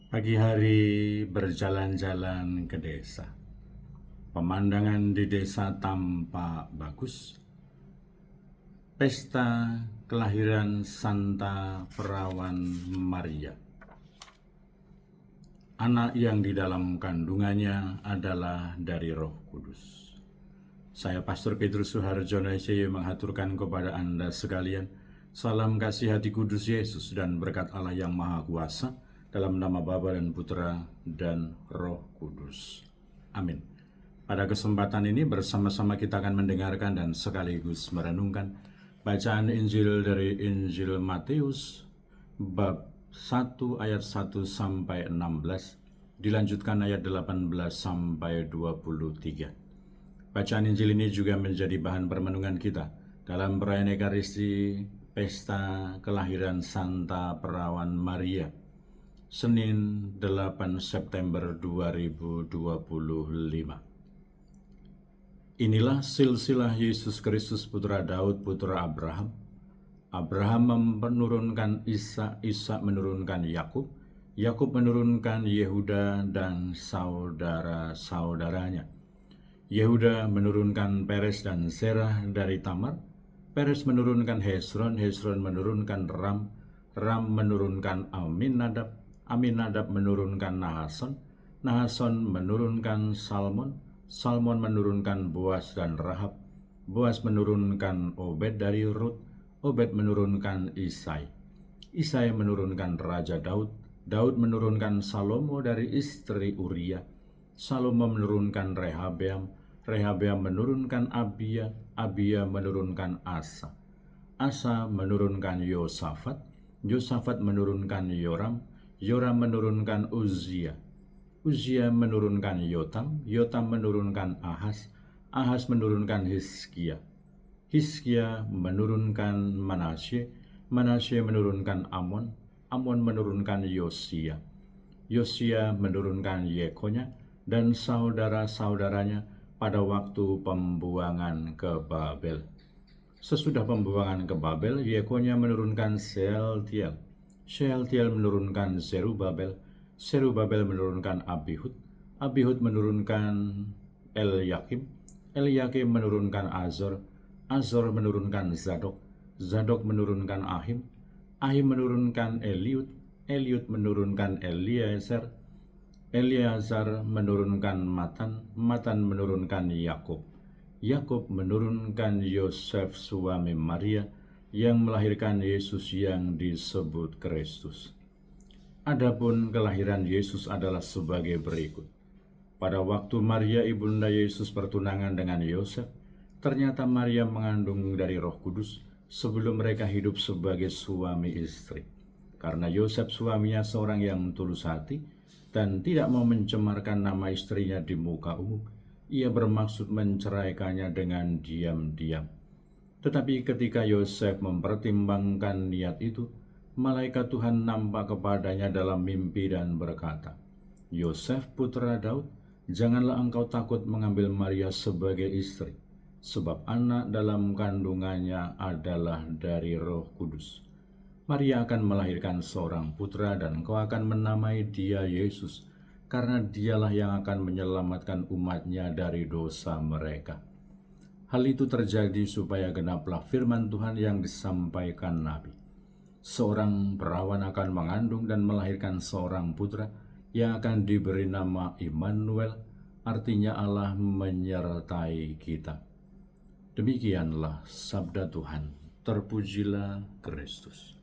Pagi hari berjalan-jalan ke desa. Pemandangan di desa tampak bagus. Pesta kelahiran Santa Perawan Maria. Anak yang di dalam kandungannya adalah dari Roh Kudus. Saya Pastor Petrus Suharjono SY menghaturkan kepada Anda sekalian salam kasih hati kudus Yesus dan berkat Allah yang Maha Kuasa dalam nama Bapa dan Putra dan Roh Kudus. Amin. Pada kesempatan ini bersama-sama kita akan mendengarkan dan sekaligus merenungkan bacaan Injil dari Injil Matius bab 1 ayat 1 sampai 16, dilanjutkan ayat 18 sampai 23. Bacaan Injil ini juga menjadi bahan permenungan kita dalam perayaan Ekaristi Pesta Kelahiran Santa Perawan Maria, Senin 8 September 2025. Inilah silsilah Yesus Kristus putra Daud, putra Abraham. Abraham menurunkan Ishak, Ishak menurunkan Yakub, Yakub menurunkan Yehuda dan saudara-saudaranya. Yehuda menurunkan Peres dan Zerah dari Tamar, Peres menurunkan Hezron, Hezron menurunkan Ram, Ram menurunkan Aminadab, Aminadab menurunkan Nahason, Nahason menurunkan Salmon, Salmon menurunkan Boas dan Rahab, Boas menurunkan Obed dari Rut, Obed menurunkan Isai, Isai menurunkan Raja Daud, Daud menurunkan Salomo dari istri Uria, Salomo menurunkan Rehabeam, Rehabeam menurunkan Abia, Abia menurunkan Asa, Asa menurunkan Yosafat, Yosafat menurunkan Yoram, Yoram menurunkan Uzia, Uzia menurunkan Yotam, Yotam menurunkan Ahaz, Ahaz menurunkan Hizkia, Hizkia menurunkan Manasye, Manasye menurunkan Amon, Amon menurunkan Yosia, Yosia menurunkan Yekonya dan saudara-saudaranya pada waktu pembuangan ke Babel. Sesudah pembuangan ke Babel, Yekonya menurunkan Shealtiel, Shealtiel menurunkan Zerubabel, Zerubabel menurunkan Abihud, Abihud menurunkan Elyakim, Elyakim menurunkan Azor, Azor menurunkan Zadok, Zadok menurunkan Ahim, Ahim menurunkan Eliud, Eliud menurunkan Eliezer, Eleazar menurunkan Matan, Matan menurunkan Yakub, Yakub menurunkan Yosef suami Maria yang melahirkan Yesus yang disebut Kristus. Adapun kelahiran Yesus adalah sebagai berikut. Pada waktu Maria ibunda Yesus bertunangan dengan Yosef, ternyata Maria mengandung dari Roh Kudus sebelum mereka hidup sebagai suami istri. Karena Yosef suaminya seorang yang tulus hati dan tidak mau mencemarkan nama istrinya di muka umum, ia bermaksud menceraikannya dengan diam-diam. Tetapi ketika Yosef mempertimbangkan niat itu, malaikat Tuhan nampak kepadanya dalam mimpi dan berkata, "Yosef putra Daud, janganlah engkau takut mengambil Maria sebagai istri, sebab anak dalam kandungannya adalah dari Roh Kudus. Maria akan melahirkan seorang putra dan engkau akan menamai dia Yesus, karena dialah yang akan menyelamatkan umatnya dari dosa mereka." Hal itu terjadi supaya genaplah firman Tuhan yang disampaikan Nabi. Seorang perawan akan mengandung dan melahirkan seorang putra yang akan diberi nama Immanuel, artinya Allah menyertai kita. Demikianlah sabda Tuhan. Terpujilah Kristus.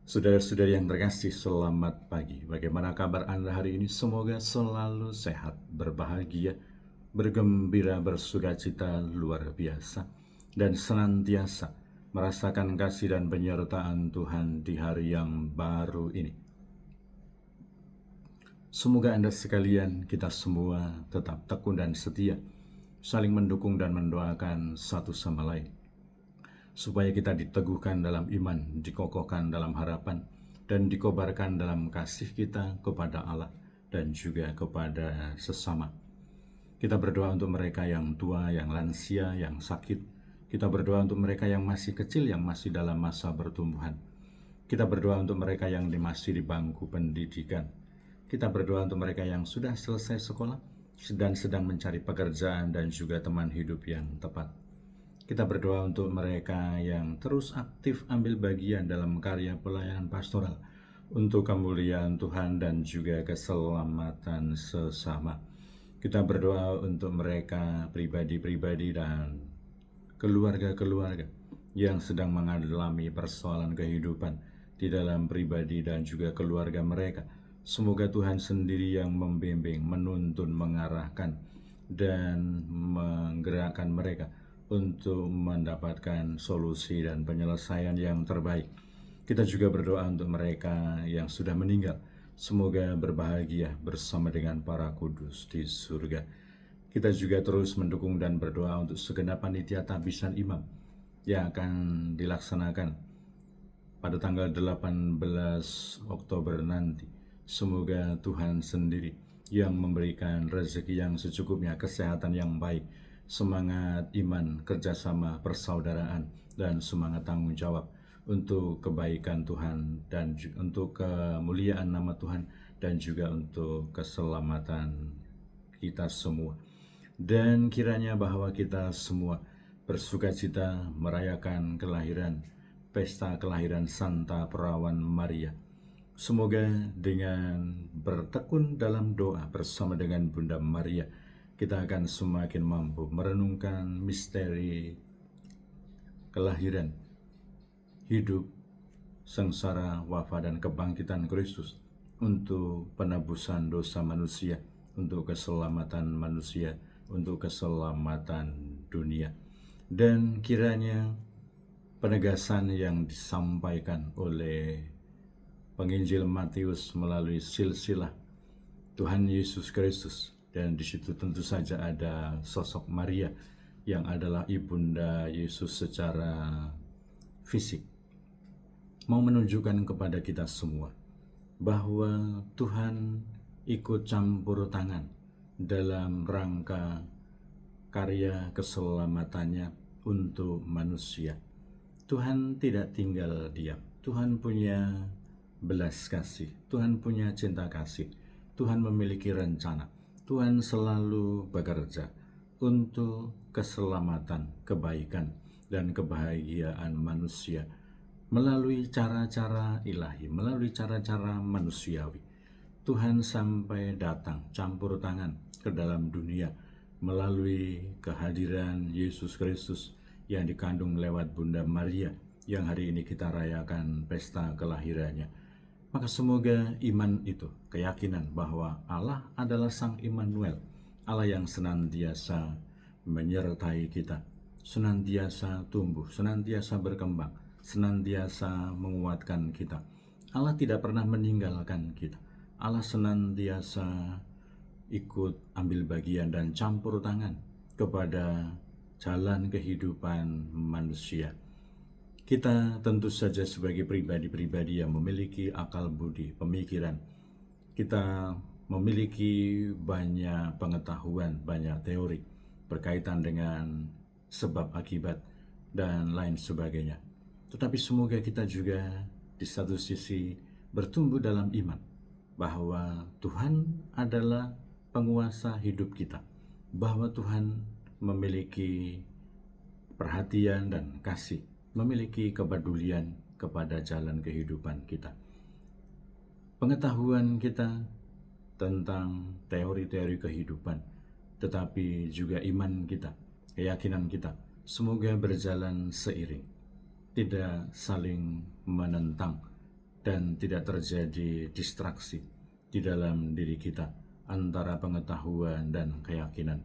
Saudara-saudari yang terkasih, selamat pagi. Bagaimana kabar Anda hari ini? Semoga selalu sehat, berbahagia, bergembira, bersukacita luar biasa, dan senantiasa merasakan kasih dan penyertaan Tuhan di hari yang baru ini. Semoga Anda sekalian, kita semua tetap tekun dan setia, saling mendukung dan mendoakan satu sama lain, supaya kita diteguhkan dalam iman, dikokohkan dalam harapan, dan dikobarkan dalam kasih kita kepada Allah dan juga kepada sesama. Kita berdoa untuk mereka yang tua, yang lansia, yang sakit. Kita berdoa untuk mereka yang masih kecil, yang masih dalam masa pertumbuhan. Kita berdoa untuk mereka yang masih di bangku pendidikan. Kita berdoa untuk mereka yang sudah selesai sekolah dan sedang mencari pekerjaan dan juga teman hidup yang tepat. Kita berdoa untuk mereka yang terus aktif ambil bagian dalam karya pelayanan pastoral untuk kemuliaan Tuhan dan juga keselamatan sesama. Kita berdoa untuk mereka pribadi-pribadi dan keluarga-keluarga yang sedang mengalami persoalan kehidupan di dalam pribadi dan juga keluarga mereka. Semoga Tuhan sendiri yang membimbing, menuntun, mengarahkan, dan menggerakkan mereka untuk mendapatkan solusi dan penyelesaian yang terbaik. Kita juga berdoa untuk mereka yang sudah meninggal. Semoga berbahagia bersama dengan para kudus di surga. Kita juga terus mendukung dan berdoa untuk segenap panitia tahbisan imam yang akan dilaksanakan pada tanggal 18 Oktober nanti. Semoga Tuhan sendiri yang memberikan rezeki yang secukupnya, kesehatan yang baik, semangat iman, kerjasama, persaudaraan, dan semangat tanggung jawab untuk kebaikan Tuhan dan untuk kemuliaan nama Tuhan dan juga untuk keselamatan kita semua. Dan kiranya bahwa kita semua bersukacita merayakan pesta kelahiran Santa Perawan Maria. Semoga dengan bertekun dalam doa bersama dengan Bunda Maria, kita akan semakin mampu merenungkan misteri kelahiran, hidup, sengsara, wafat, dan kebangkitan Kristus untuk penebusan dosa manusia, untuk keselamatan manusia, untuk keselamatan dunia. Dan kiranya penegasan yang disampaikan oleh Penginjil Matius melalui silsilah Tuhan Yesus Kristus, dan di situ tentu saja ada sosok Maria yang adalah ibunda Yesus secara fisik, mau menunjukkan kepada kita semua bahwa Tuhan ikut campur tangan dalam rangka karya keselamatannya untuk manusia. Tuhan tidak tinggal diam. Tuhan punya belas kasih, Tuhan punya cinta kasih, Tuhan memiliki rencana, Tuhan selalu bekerja untuk keselamatan, kebaikan, dan kebahagiaan manusia melalui cara-cara ilahi, melalui cara-cara manusiawi. Tuhan sampai datang campur tangan ke dalam dunia melalui kehadiran Yesus Kristus yang dikandung lewat Bunda Maria yang hari ini kita rayakan pesta kelahirannya. Maka semoga iman itu, keyakinan bahwa Allah adalah Sang Immanuel, Allah yang senantiasa menyertai kita, senantiasa tumbuh, senantiasa berkembang, senantiasa menguatkan kita. Allah tidak pernah meninggalkan kita. Allah senantiasa ikut ambil bagian dan campur tangan kepada jalan kehidupan manusia. Kita tentu saja sebagai pribadi-pribadi yang memiliki akal budi, pemikiran, kita memiliki banyak pengetahuan, banyak teori berkaitan dengan sebab akibat dan lain sebagainya. Tetapi semoga kita juga di satu sisi bertumbuh dalam iman bahwa Tuhan adalah penguasa hidup kita, bahwa Tuhan memiliki perhatian dan kasih, memiliki kepedulian kepada jalan kehidupan kita. Pengetahuan kita tentang teori-teori kehidupan, tetapi juga iman kita, keyakinan kita, semoga berjalan seiring, tidak saling menentang, dan tidak terjadi distraksi di dalam diri kita antara pengetahuan dan keyakinan.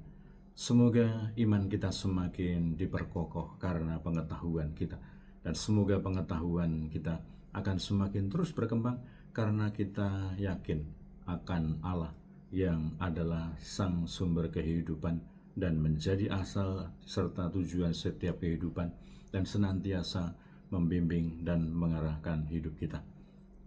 Semoga iman kita semakin diperkokoh karena pengetahuan kita, dan semoga pengetahuan kita akan semakin terus berkembang karena kita yakin akan Allah yang adalah Sang Sumber kehidupan dan menjadi asal serta tujuan setiap kehidupan, dan senantiasa membimbing dan mengarahkan hidup kita.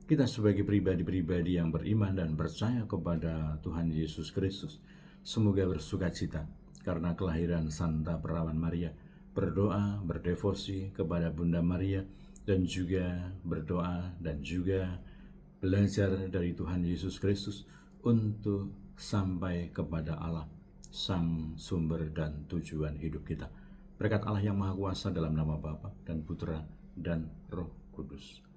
Kita sebagai pribadi-pribadi yang beriman dan percaya kepada Tuhan Yesus Kristus, semoga bersukacita karena kelahiran Santa Perawan Maria, berdoa, berdevosi kepada Bunda Maria, dan juga berdoa dan juga belajar dari Tuhan Yesus Kristus untuk sampai kepada Allah, Sang Sumber dan Tujuan hidup kita. Berkat Allah yang Maha Kuasa dalam nama Bapa dan Putra dan Roh Kudus.